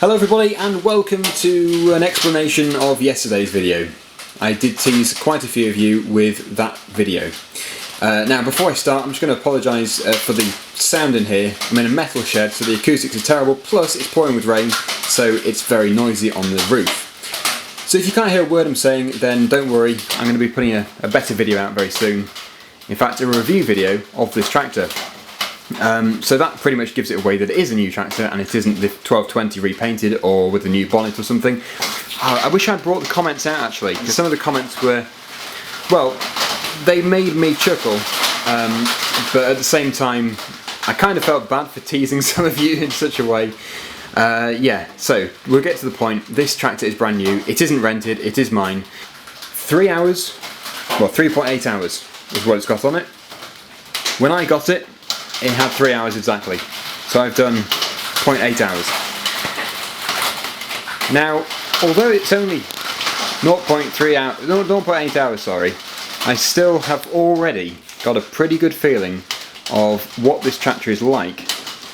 Hello everybody and welcome to an explanation of yesterday's video. I did tease quite a few of you with that video. Now before I start, I'm just going to apologise for the sound in here. I'm in a metal shed, so the acoustics are terrible, plus it's pouring with rain, so it's very noisy on the roof. So if you can't hear a word I'm saying, then don't worry, I'm going to be putting a better video out very soon. In fact, a review video of this tractor. So that pretty much gives it away that it is a new tractor and it isn't the 1220 repainted or with a new bonnet or something. I wish I'd brought the comments out actually, because some of the comments were, well, they made me chuckle, but at the same time I kind of felt bad for teasing some of you in such a way. Yeah, so we'll get to the point. This tractor is brand new, it isn't rented, it is mine. 3 hours, well 3.8 hours is what it's got on it. When I got it, it had 3 hours exactly, so I've done 0.8 hours. Now, although it's only 0.8 hours, sorry, I still have already got a pretty good feeling of what this tractor is like.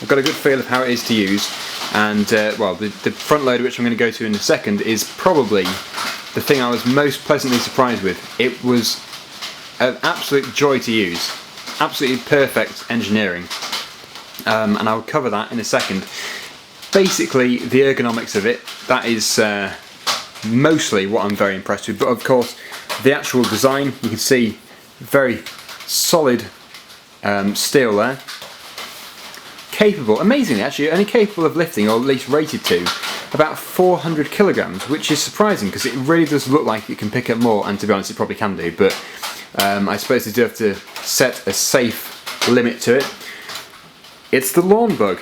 I've got a good feel of how it is to use, and well, the front loader, which I'm going to go to in a second, is probably the thing I was most pleasantly surprised with. It was an absolute joy to use. Absolutely perfect engineering, and I'll cover that in a second. Basically, the ergonomics of it, that is mostly what I'm very impressed with, but of course the actual design, you can see very solid steel there, capable, amazingly actually, only capable of lifting, or at least rated to, about 400 kilograms, which is surprising because it really does look like it can pick up more, and to be honest it probably can do, but I suppose they do have to set a safe limit to it. It's the lawn bug.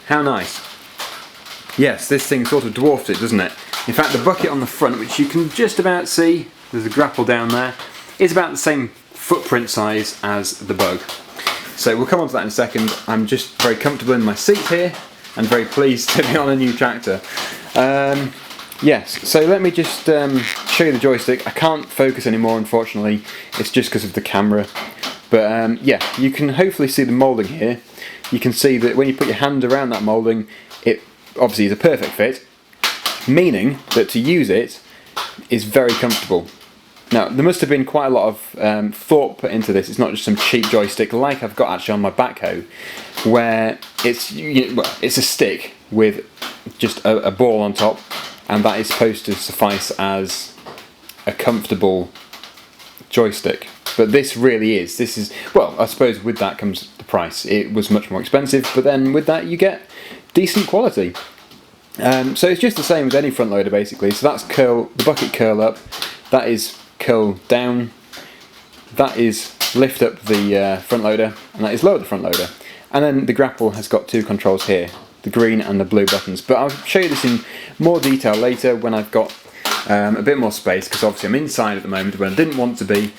How nice. Yes, this thing sort of dwarfs it, doesn't it? In fact, the bucket on the front, which you can just about see, there's a grapple down there, is about the same footprint size as the bug. So we'll come on to that in a second. I'm just very comfortable in my seat here and very pleased to be on a new tractor. Yes, so let me just show you the joystick. I can't focus anymore, unfortunately. It's just because of the camera. But yeah, you can hopefully see the moulding here. You can see that when you put your hand around that moulding, it obviously is a perfect fit, meaning that to use it is very comfortable. Now, there must have been quite a lot of thought put into this. It's not just some cheap joystick like I've got actually on my backhoe, where it's, well, it's a stick with just a ball on top, and that is supposed to suffice as a comfortable joystick. But this really is, this is, well, I suppose with that comes the price. It was much more expensive, but then with that you get decent quality. So it's just the same with any front loader basically. So that's the bucket curl up, that is curl down, that is lift up the front loader, and that is lower the front loader. And then the grapple has got two controls here, the green and the blue buttons, but I'll show you this in more detail later when I've got a bit more space, because obviously I'm inside at the moment when I didn't want to be,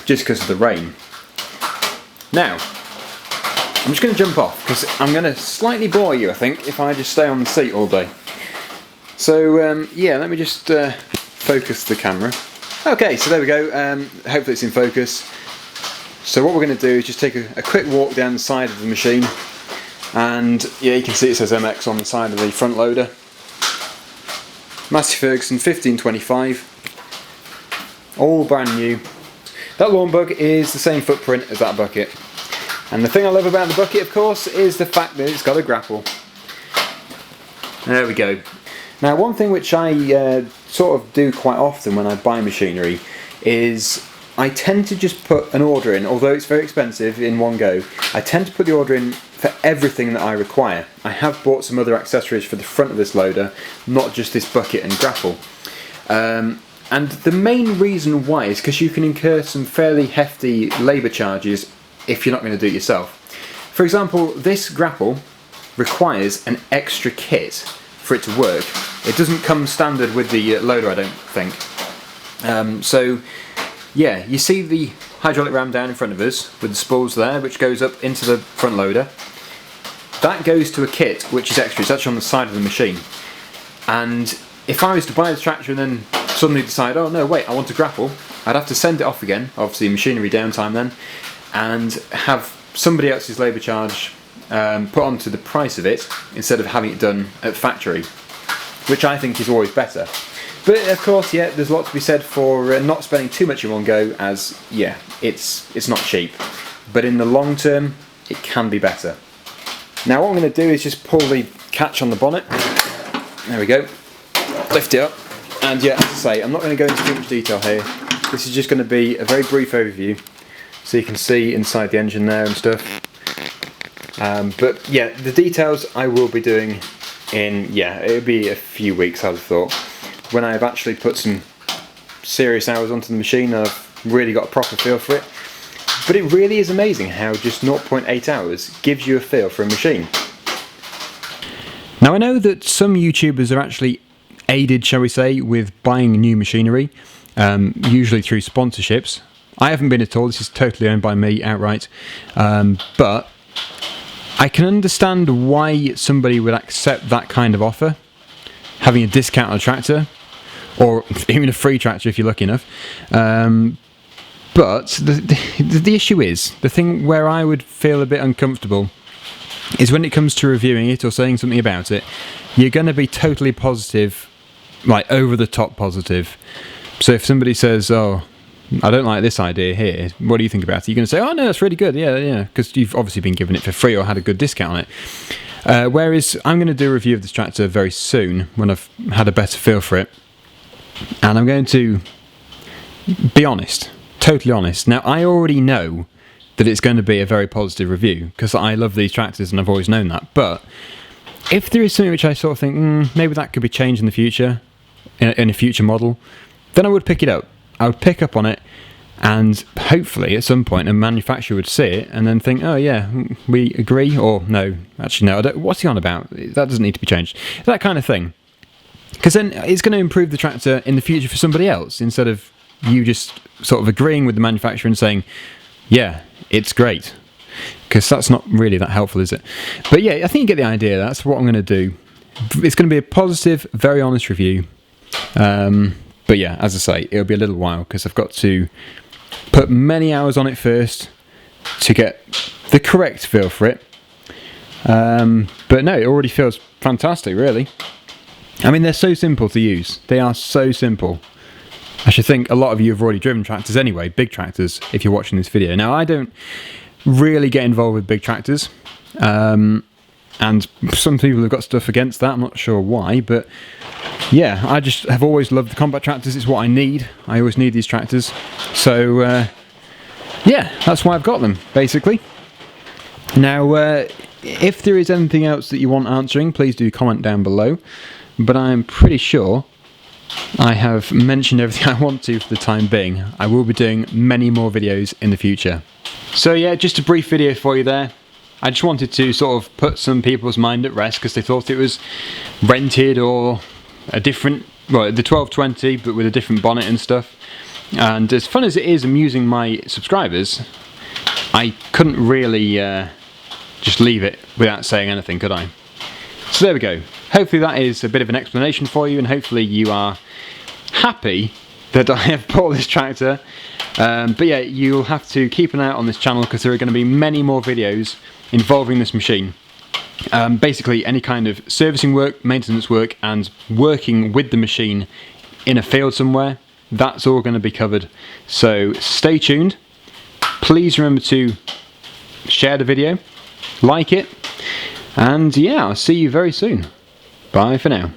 just because of the rain. Now, I'm just going to jump off because I'm going to slightly bore you, I think, if I just stay on the seat all day. So yeah, let me just focus the camera. Okay, so there we go, hopefully it's in focus. So what we're going to do is just take a quick walk down the side of the machine. And yeah, you can see it says MX on the side of the front loader. Massey Ferguson 1525, all brand new. That lawn bug is the same footprint as that bucket. And the thing I love about the bucket, of course, is the fact that it's got a grapple. There we go. Now, one thing which I sort of do quite often when I buy machinery is I tend to just put an order in, although it's very expensive in one go. I tend to put the order in for everything that I require. I have bought some other accessories for the front of this loader, not just this bucket and grapple. And the main reason why is because you can incur some fairly hefty labour charges if you're not going to do it yourself. For example, this grapple requires an extra kit for it to work. It doesn't come standard with the loader, I don't think. So yeah, you see the hydraulic ram down in front of us with the spools there, which goes up into the front loader. That goes to a kit which is extra, it's actually on the side of the machine. And if I was to buy the tractor and then suddenly decide, oh no wait, I want to grapple, I'd have to send it off again, obviously machinery downtime then, and have somebody else's labour charge put onto the price of it instead of having it done at factory. which I think is always better. But of course, yeah, there's a lot to be said for not spending too much in one go, as yeah, it's not cheap. But in the long term, it can be better. Now what I'm going to do is just pull the catch on the bonnet. There we go. Lift it up. And yeah, as I say, I'm not going to go into too much detail here. This is just going to be a very brief overview, so you can see inside the engine there and stuff. But yeah, the details I will be doing in, yeah, it'll be a few weeks, I'd have thought, when I've actually put some serious hours onto the machine and I've really got a proper feel for it. But it really is amazing how just 0.8 hours gives you a feel for a machine. Now I know that some YouTubers are actually aided, shall we say, with buying new machinery, usually through sponsorships. I haven't been at all, this is totally owned by me outright, but I can understand why somebody would accept that kind of offer, having a discount on a tractor, or even a free tractor if you're lucky enough. But the issue is, the thing where I would feel a bit uncomfortable is when it comes to reviewing it or saying something about it, you're going to be totally positive, like over the top positive. So if somebody says, oh, I don't like this idea here, what do you think about it? You're going to say, oh no, that's really good, yeah, because you've obviously been given it for free or had a good discount on it. Whereas I'm going to do a review of this tractor very soon when I've had a better feel for it, and I'm going to be honest, totally honest. Now I already know that it's going to be a very positive review because I love these tractors and I've always known that, but if there is something which I sort of think maybe that could be changed in the future, in a future model, then I would pick it up. I would pick up on it, and hopefully at some point a manufacturer would see it and then think, oh yeah, we agree, or no, actually no, what's he on about? That doesn't need to be changed. That kind of thing. Because then it's going to improve the tractor in the future for somebody else, instead of you just sort of agreeing with the manufacturer and saying, yeah, it's great. Because that's not really that helpful, is it? But yeah, I think you get the idea. That's what I'm going to do. It's going to be a positive, very honest review. But yeah, as I say, it'll be a little while because I've got to put many hours on it first to get the correct feel for it. But no, it already feels fantastic, really. I mean, they're so simple to use. They are so simple. I should think a lot of you have already driven tractors anyway, big tractors, if you're watching this video. Now, I don't really get involved with big tractors, and some people have got stuff against that, I'm not sure why, but yeah, I just have always loved the combat tractors. It's what I need. I always need these tractors, so yeah, that's why I've got them, basically. Now, if there is anything else that you want answering, please do comment down below, but I'm pretty sure I have mentioned everything I want to for the time being. I will be doing many more videos in the future. So yeah, just a brief video for you there. I just wanted to sort of put some people's mind at rest because they thought it was rented or a different, well, the 1220 but with a different bonnet and stuff. And as fun as it is amusing my subscribers, I couldn't really just leave it without saying anything, could I? So there we go. Hopefully that is a bit of an explanation for you, and hopefully you are happy that I have bought this tractor. But yeah, you'll have to keep an eye out on this channel because there are going to be many more videos involving this machine. Basically any kind of servicing work, maintenance work, and working with the machine in a field somewhere, that's all going to be covered. So stay tuned. Please remember to share the video, like it, and yeah, I'll see you very soon. Bye for now.